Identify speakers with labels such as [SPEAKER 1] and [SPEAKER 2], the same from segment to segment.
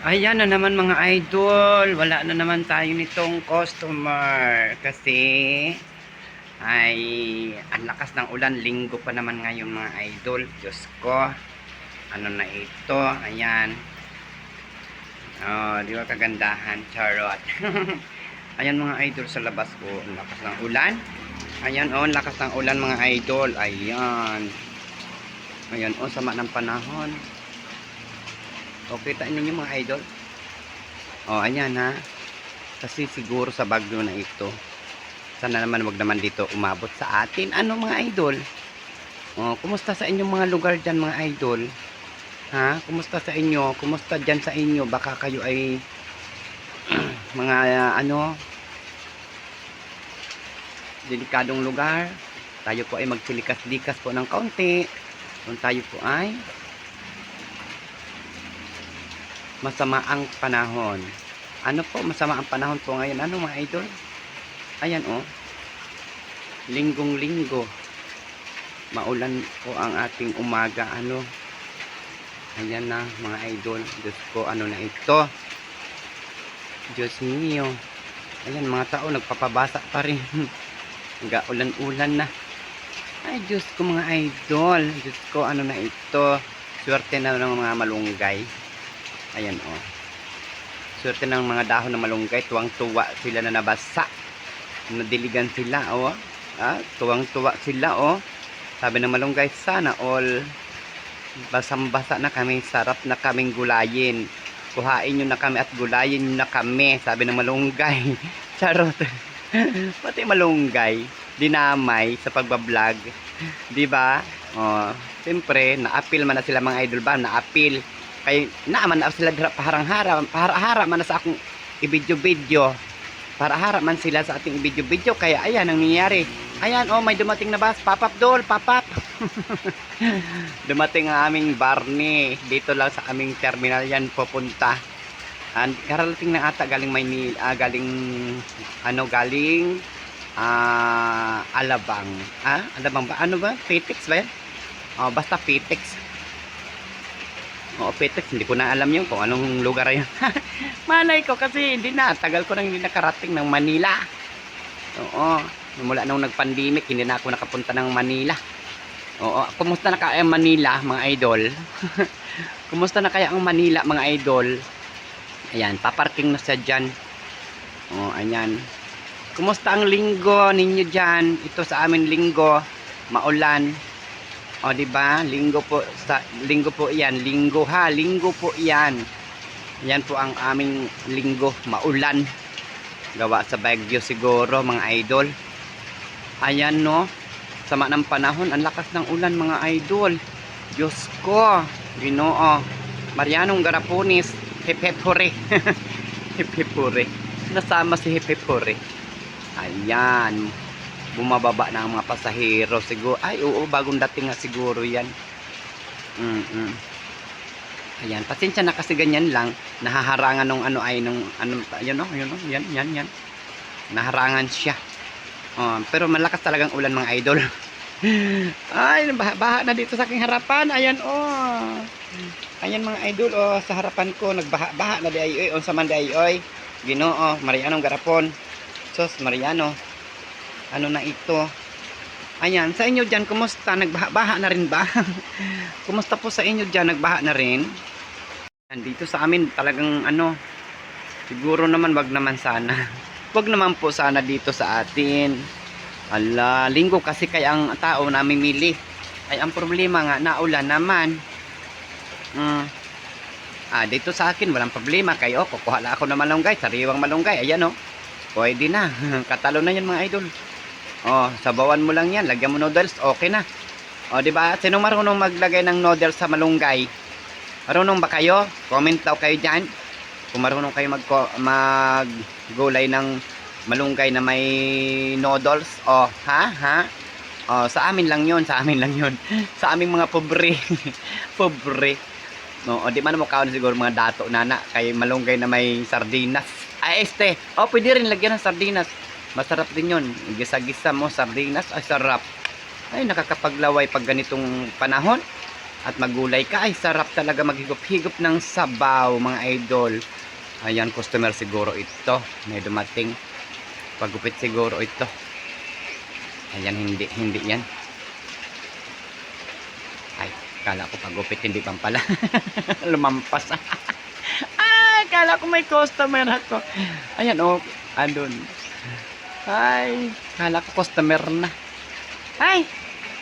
[SPEAKER 1] Ayan na naman mga idol, wala na naman tayo nitong customer kasi ay ang lakas ng ulan, linggo pa naman ngayon mga idol. Diyos ko, ano na ito, ayan. Oh, di ba kagandahan, charot. Ayan mga idol sa labas ko, ang lakas ng ulan. Ayan oh, ang lakas ng ulan mga idol, ayan. Ayan oh, sama ng panahon. O, kita ninyo mga idol. O, ayan ha. Kasi siguro sa bagyo na ito, sana naman wag naman dito umabot sa atin. Ano mga idol? O, kumusta sa inyong mga lugar dyan mga idol? Ha? Kumusta sa inyo? Kumusta dyan sa inyo? Baka kayo ay mga delikadong lugar. Tayo po ay magsilikas-likas po ng kaunti. Kung tayo po ay masama ang panahon. Ano po, masama ang panahon po ngayon. Ano mga idol? Ayan oh. Linggong-linggo. Maulan po ang ating umaga. Ano? Ayan na mga idol. Diyos ko, ano na ito? Diyos mio. Ayan, mga tao nagpapabasa pa rin. Hanggang ulan-ulan na. Ay, Diyos ko mga idol. Diyos ko, ano na ito? Swerte na ng mga malunggay. Ayan oh. Swerte ng mga dahon ng malunggay, tuwang-tuwa sila na nabasa. Nadiligan sila oh. Tuwang-tuwa sila oh. Sabi ng malunggay, sana all basang-basa na kami, sarap na kaming gulayin. Kuhain nyo na kami at gulayin nyo na kami, sabi ng malunggay. Charot. Pati malunggay, dinamay sa pagbablog. 'Di ba? Oh, siyempre, na-appeal man na sila mga idol ba, na-appeal. Kay naaman na sila paharang-hara, para-hara man na sa akong i-video-video. Para-hara man sila sa ating i-video-video. Kaya ayan ang nangyayari. Ayan oh, may dumating na bus. Pop-up doll, pop-up. Dumating ang aming Barney. Dito lang sa aming terminal yan pupunta. And kararating na ata galing Maynila, galing Alabang. Alabang ba? Ano ba? Pitex ba yan? Oh, basta Pitex. Oo, Petex, hindi ko na alam yun kung anong lugar yun. Malay ko kasi hindi na. Tagal ko nang hindi nakarating ng Manila. Oo, mula nung nag-pandemic, hindi na ako nakapunta ng Manila. Oo, kumusta na kaya ang Manila, mga idol? Kumusta na kaya ang Manila, mga idol? Ayan, paparking na siya dyan. Oo, ayan. Kumusta ang linggo ninyo dyan? Ito sa amin linggo, maulan. O di ba? Linggo po 'yan. Linggo po 'yan. Yan po ang aming linggo, maulan. Gawa sa bagyo siguro mga idol. Ayan no. Sama ng panahon, ang lakas ng ulan mga idol. Diyos ko. Ginoo. Marianong Garaponis, hep-hep-hore. Hep-hep-hore. Nasama si hep-hep-hore. Ayan. Bumababa na ang mga pasahero siguro. Ay oo, bagong dating nga siguro yan. Ayan, pasensya na kasi ganyan lang. Nahaharangan ng yan. Naharangan siya. Pero malakas talagang ulan mga idol. Ay, baha na dito sa aking harapan. Ayan oh. Ayan mga idol oh, sa harapan ko nagbaha na di ay on sa man di ay. Ginoo, Marianong Garapon. Sos Mariano. Ano na ito? Ayan, sa inyo dyan, kumusta? Nagbaha na rin ba? Kumusta po sa inyo dyan? Nagbaha na rin? Dito sa amin, talagang siguro naman wag naman sana. Wag naman po sana dito sa atin. Ala, linggo kasi kaya ang tao namimili. Ay, ang problema nga, naulan naman. Dito sa akin, walang problema. Kayo, kukuha lang ako ng malunggay, sariwang malunggay. Ayan o. Pwede na. Katalo na yan mga idol. Oh, sabawan mo lang yan, lagyan mo noodles, okay na. Oh, di ba? Sino marunong maglagay ng noodles sa malunggay? Marunong ba kayo? Comment daw kayo diyan. Kung marunong kayo maggulay ng malunggay na may noodles. Oh, ha? Oh, sa amin lang 'yon, sa amin lang 'yon. Sa aming mga pobre. Pobre. No, oh, di man mo kaon siguro mga dato nana kay malunggay na may sardinas. Oh, pwede rin lagyan ng sardinas. Masarap din yun. Gisa-gisa mo, sardinas. Ay, sarap. Ay, nakakapaglaway pag ganitong panahon. at magulay ka, ay sarap talaga maghigop-higop ng sabaw mga idol. Ayan, customer siguro ito. May dumating. Pagupit siguro ito. Ayan, hindi yan. Ay, kala ko pagupit, hindi pang pala. Lumampas. Ay, kala ko may customer ako. Ayan, oh, andun. Ay, kala ko customer na. Ay,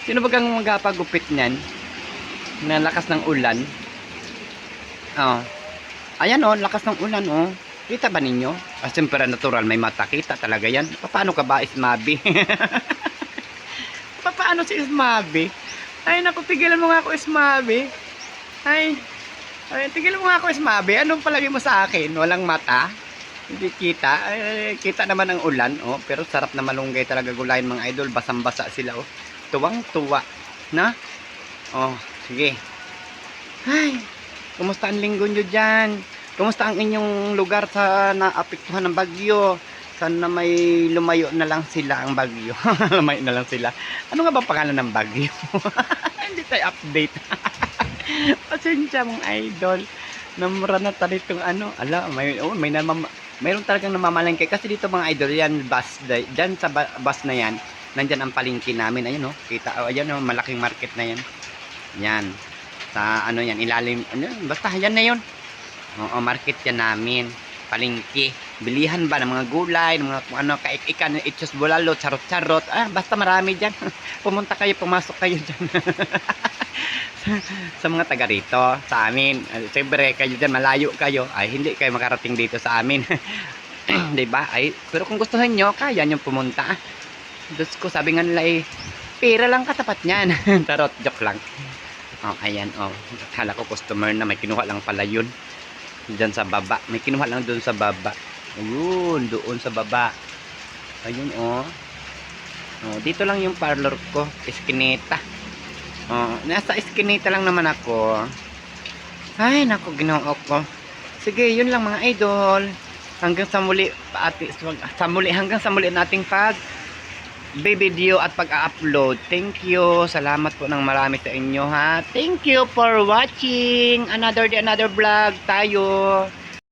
[SPEAKER 1] sino ba kang magpagupit niyan? Nalakas ng ulan. Oh. Ayan oh, lakas ng ulan oh. Kita ba ninyo? Siyempre natural, may mata. Kita talaga yan. Paano ka ba, Ismabi? Paano si Ismabi? Ay, naku, tigilan mo nga ako, Ismabi. Ay, tigilan mo nga ako, Ismabi. Anong palagi mo sa akin? Walang mata? Hindi kita. Ay, kita naman ang ulan. Oh, pero sarap na malunggay talaga gulayin mga idol. Basang-basa sila. Oh. Tuwang-tuwa. Na? Oh, sige. Ay, kumusta ang linggo nyo dyan? Kumusta ang inyong lugar sa naapektuhan ng bagyo? Sana may lumayo na lang sila ang bagyo. Lumayo na lang sila. Ano nga ba pangalan ng bagyo? Hindi tayo update. Pasensya mong idol. Namura na tayo itong ano. Ala, mayroon talagang namamalengke. Kasi dito mga idol, yan bus. Dyan sa bus na yan, nandyan ang palengke namin. Ayun oh, kita. Oh, ayan oh, malaking market na yan. Yan. Sa ano yan, ilalim. Ano, basta yan na yun. Oo, market yan namin. Palengke. Bilihan ba ng mga gulay, ng mga ano, kaikikan, itchos bulalo, charot-charot. Ah, basta marami dyan. Pumunta kayo, pumasok kayo dyan. Sa mga taga rito, sa amin. Siyempre, kayo dyan, malayo kayo. Ay, hindi kayo makarating dito sa amin. Diba? Ay, pero kung gusto nyo, kaya nyo pumunta. Diyos ko, sabi nga nila eh, pera lang katapat niyan. Tarot, joke lang. Oh, ayan, oh. Kala ko customer na, may kinuha lang pala yun. Diyan sa baba. May kinuha lang doon sa baba. Ayun, doon sa baba. Ayun, oh. Oh, dito lang yung parlor ko. Eskinita. Oh, nasa eskinita lang naman ako. Ay, naku, ginoo ko. Sige, yun lang mga idol. Hanggang sa muli, hanggang sa muli nating video at pag-upload. Thank you. Salamat po ng marami sa inyo ha. Thank you for watching. Another day, another vlog tayo.